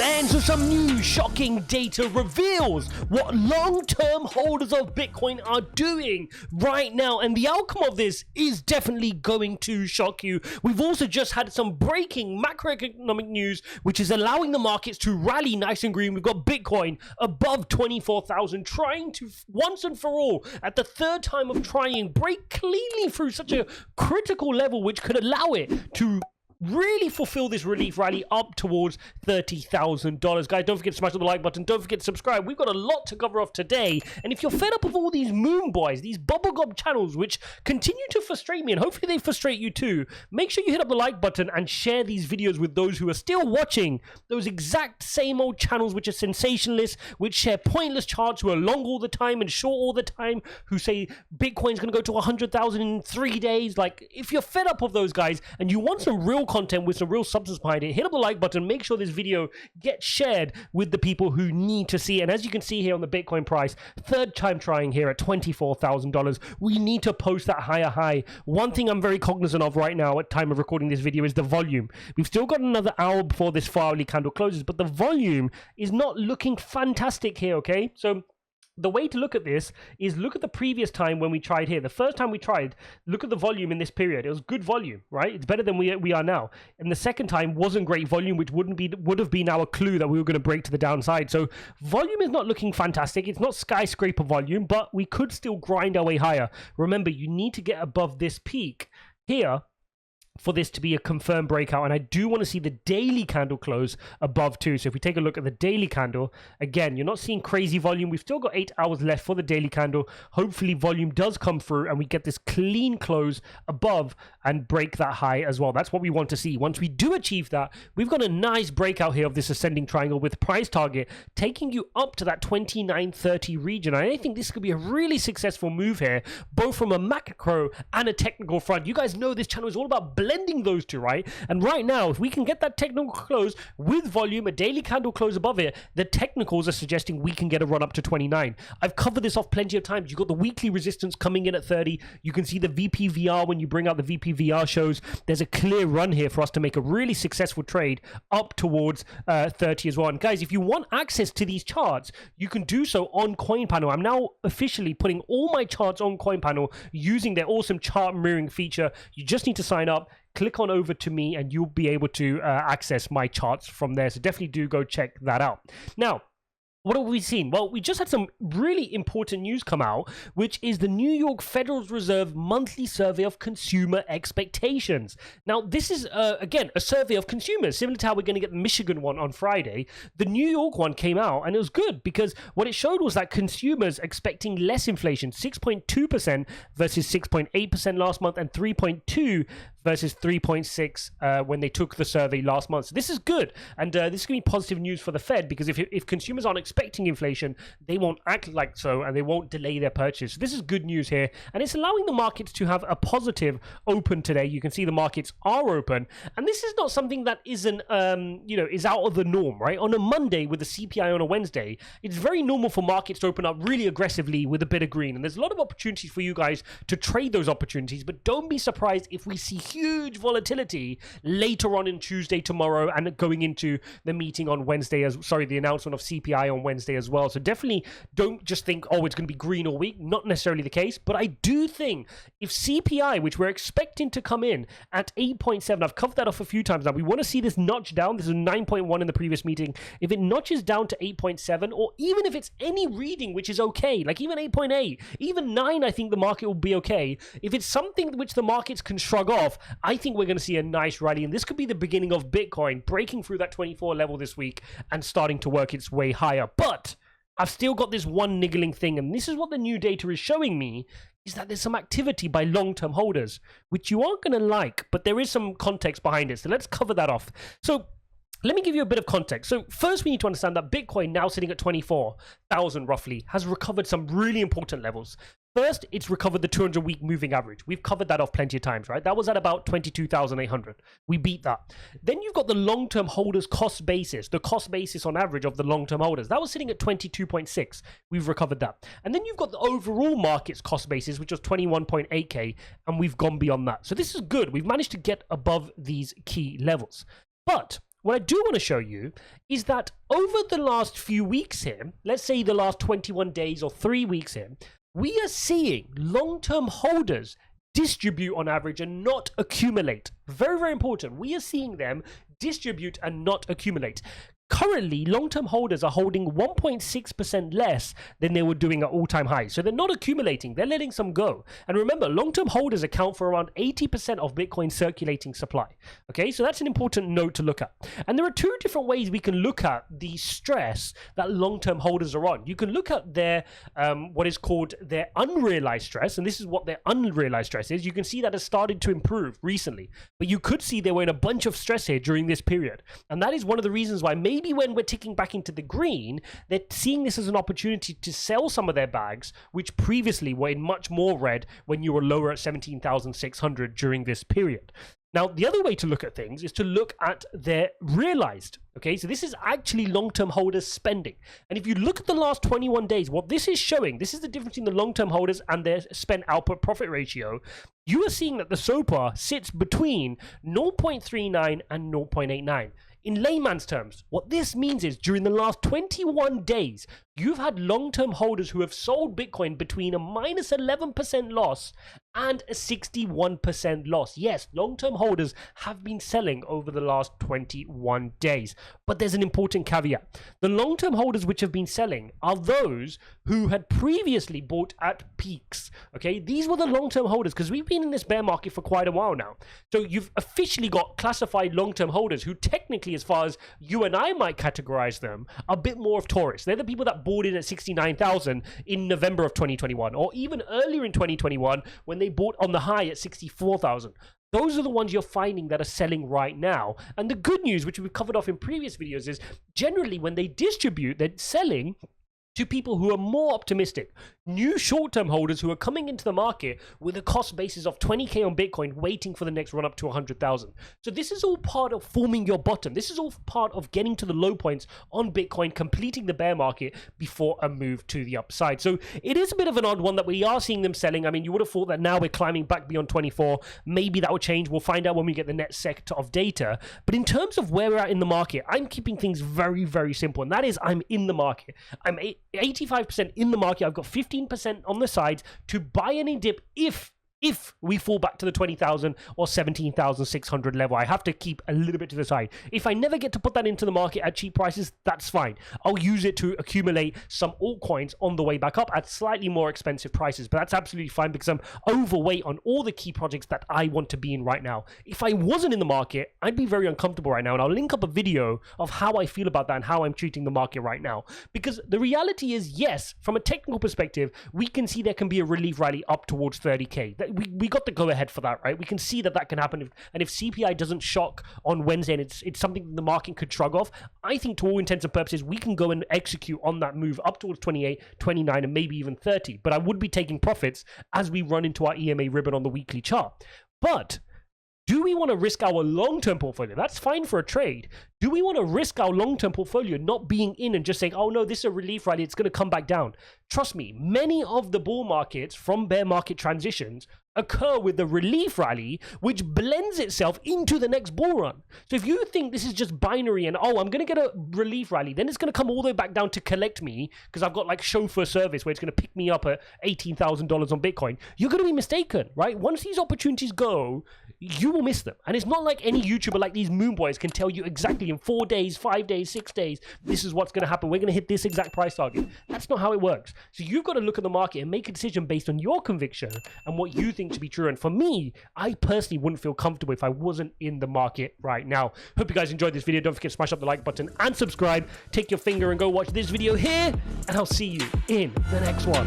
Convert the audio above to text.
Man, so some new shocking data reveals what long-term holders of Bitcoin are doing right now, and the outcome of this is definitely going to shock you. We've also just had some breaking macroeconomic news, which is allowing the markets to rally nice and green. We've got Bitcoin above 24,000, trying to once and for all, at the third time of trying, break cleanly through such a critical level, which could allow it to really fulfill this relief rally up towards $30,000. Guys, don't forget to smash the like button. Don't forget to subscribe. We've got a lot to cover off today. And if you're fed up of all these moon boys, these bubblegum channels, which continue to frustrate me, and hopefully they frustrate you too, make sure you hit up the like button and share these videos with those who are still watching those exact same old channels, which are sensationalists, which share pointless charts, who are long all the time and short all the time, who say Bitcoin's going to go to 100,000 in 3 days. Like, if you're fed up of those guys and you want some real content with some real substance behind it, hit up the like button. Make sure this video gets shared with the people who need to see it. And as you can see here on the Bitcoin price, third time trying here at $24,000, we need to post that higher high. One thing I'm very cognizant of right now at time of recording this video is the volume. We've still got another hour before this hourly candle closes, but the volume is not looking fantastic here, okay? So the way to look at this is look at the previous time when we tried here. The first time we tried, look at the volume in this period. It was good volume, right? It's better than we are now. And the second time wasn't great volume, which would have been our clue that we were going to break to the downside. So volume is not looking fantastic. It's not skyscraper volume, but we could still grind our way higher. Remember, you need to get above this peak here for this to be a confirmed breakout, and I do want to see the daily candle close above too. So if we take a look at the daily candle, again, you're not seeing crazy volume. We've still got 8 hours left for the daily candle. Hopefully volume does come through and we get this clean close above and break that high as well. That's what we want to see. Once we do achieve that, we've got a nice breakout here of this ascending triangle with price target taking you up to that 2930 region. I think this could be a really successful move here, both from a macro and a technical front. You guys know this channel is all about blending those two, right? And right now, if we can get that technical close with volume, a daily candle close above it, the technicals are suggesting we can get a run up to 29. I've covered this off plenty of times. You've got the weekly resistance coming in at 30. You can see the VPVR when you bring out the VPVR shows. There's a clear run here for us to make a really successful trade up towards 30 as well. And guys, if you want access to these charts, you can do so on CoinPanel. I'm now officially putting all my charts on CoinPanel using their awesome chart mirroring feature. You just need to sign up, click on over to me, and you'll be able to access my charts from there. So definitely do go check that out. Now, what have we seen? Well, we just had some really important news come out, which is the New York Federal Reserve monthly survey of consumer expectations. Now, this is, again, a survey of consumers, similar to how we're going to get the Michigan one on Friday. The New York one came out, and it was good because what it showed was that consumers expecting less inflation, 6.2% versus 6.8% last month, and 3.2 versus 3.6 when they took the survey last month. So this is good, and this is going to be positive news for the Fed, because if consumers aren't expecting inflation, they won't act like so, and they won't delay their purchase. So this is good news here, and it's allowing the markets to have a positive open today. You can see the markets are open, and this is not something that isn't, is out of the norm, right? On a Monday with the CPI on a Wednesday, it's very normal for markets to open up really aggressively with a bit of green, and there's a lot of opportunities for you guys to trade those opportunities, but don't be surprised if we see huge volatility later on in Tuesday, tomorrow, and going into the meeting on Wednesday, the announcement of CPI on Wednesday as well. So definitely don't just think, oh, it's going to be green all week. Not necessarily the case, but I do think if CPI, which we're expecting to come in at 8.7, I've covered that off a few times now, we want to see this notch down. This is 9.1 in the previous meeting. If it notches down to 8.7, or even if it's any reading, which is okay, like even 8.8, even 9, I think the market will be okay. If it's something which the markets can shrug off, I think we're going to see a nice rally, and this could be the beginning of Bitcoin breaking through that 24 level this week and starting to work its way higher. But I've still got this one niggling thing, and this is what the new data is showing me, is that there's some activity by long-term holders, which you aren't going to like, but there is some context behind it. So let's cover that off. So let me give you a bit of context. So first, we need to understand that Bitcoin, now sitting at 24,000 roughly, has recovered some really important levels. First, it's recovered the 200-week moving average. We've covered that off plenty of times, right? That was at about 22,800. We beat that. Then you've got the long-term holders cost basis, the cost basis on average of the long-term holders. That was sitting at 22.6. We've recovered that. And then you've got the overall market's cost basis, which was 21.8K, and we've gone beyond that. So this is good. We've managed to get above these key levels. But what I do want to show you is that over the last few weeks here, let's say the last 21 days or 3 weeks here, we are seeing long-term holders distribute on average and not accumulate. Very, very important. We are seeing them distribute and not accumulate. Currently, long-term holders are holding 1.6% less than they were doing at all-time highs. So they're not accumulating, they're letting some go. And remember, long-term holders account for around 80% of Bitcoin circulating supply. Okay, so that's an important note to look at. And there are two different ways we can look at the stress that long-term holders are on. You can look at their, what is called their unrealized stress, and this is what their unrealized stress is. You can see that has started to improve recently, but you could see they were in a bunch of stress here during this period. And that is one of the reasons why maybe when we're ticking back into the green, they're seeing this as an opportunity to sell some of their bags, which previously were in much more red when you were lower at 17,600 during this period. Now, the other way to look at things is to look at their realized. Okay, so this is actually long-term holders spending. And if you look at the last 21 days, what this is showing, this is the difference between the long-term holders and their spend output profit ratio. You are seeing that the SOPR sits between 0.39 and 0.89. In layman's terms, what this means is during the last 21 days, you've had long-term holders who have sold Bitcoin between a minus 11% loss and a 61% loss. Yes, long-term holders have been selling over the last 21 days. But there's an important caveat. The long-term holders which have been selling are those who had previously bought at peaks. Okay, these were the long-term holders because we've been in this bear market for quite a while now. So you've officially got classified long-term holders who technically, as far as you and I might categorize them, are a bit more of tourists. They're the people that bought in at 69,000 in November of 2021, or even earlier in 2021 when they bought on the high at 64,000. Those are the ones you're finding that are selling right now. And the good news, which we've covered off in previous videos, is generally when they distribute, they're selling to people who are more optimistic, new short-term holders who are coming into the market with a cost basis of 20K on Bitcoin, waiting for the next run up to 100,000. So this is all part of forming your bottom. This is all part of getting to the low points on Bitcoin, completing the bear market before a move to the upside. So it is a bit of an odd one that we are seeing them selling. I mean, you would have thought that now we're climbing back beyond 24. Maybe that will change. We'll find out when we get the next sector of data. But in terms of where we're at in the market, I'm keeping things very, very simple. And that is, I'm in the market. I'm 85% in the market. I've got 15% on the sides to buy any dip if we fall back to the 20,000 or 17,600 level. I have to keep a little bit to the side. If I never get to put that into the market at cheap prices, that's fine. I'll use it to accumulate some altcoins on the way back up at slightly more expensive prices, but that's absolutely fine because I'm overweight on all the key projects that I want to be in right now. If I wasn't in the market, I'd be very uncomfortable right now, and I'll link up a video of how I feel about that and how I'm treating the market right now. Because the reality is, yes, from a technical perspective, we can see there can be a relief rally up towards 30K. We got the go ahead for that, right? We can see that can happen. And if CPI doesn't shock on Wednesday and it's something that the market could shrug off, I think to all intents and purposes, we can go and execute on that move up towards 28, 29, and maybe even 30. But I would be taking profits as we run into our EMA ribbon on the weekly chart. But do we want to risk our long-term portfolio? That's fine for a trade. Do we want to risk our long-term portfolio not being in and just saying, oh no, this is a relief rally, it's going to come back down? Trust me, many of the bull markets from bear market transitions occur with the relief rally, which blends itself into the next bull run. So if you think this is just binary and, oh, I'm going to get a relief rally, then it's going to come all the way back down to collect me because I've got like chauffeur service where it's going to pick me up at $18,000 on Bitcoin, you're going to be mistaken, right? Once these opportunities go, you will miss them. And it's not like any YouTuber like these moon boys can tell you exactly in 4 days, 5 days, 6 days, this is what's going to happen. We're going to hit this exact price target. That's not how it works. So you've got to look at the market and make a decision based on your conviction and what you think to be true. And for me, I personally wouldn't feel comfortable if I wasn't in the market right now. Hope you guys enjoyed this video. Don't forget to smash up the like button and subscribe. Take your finger and go watch this video here, and I'll see you in the next one.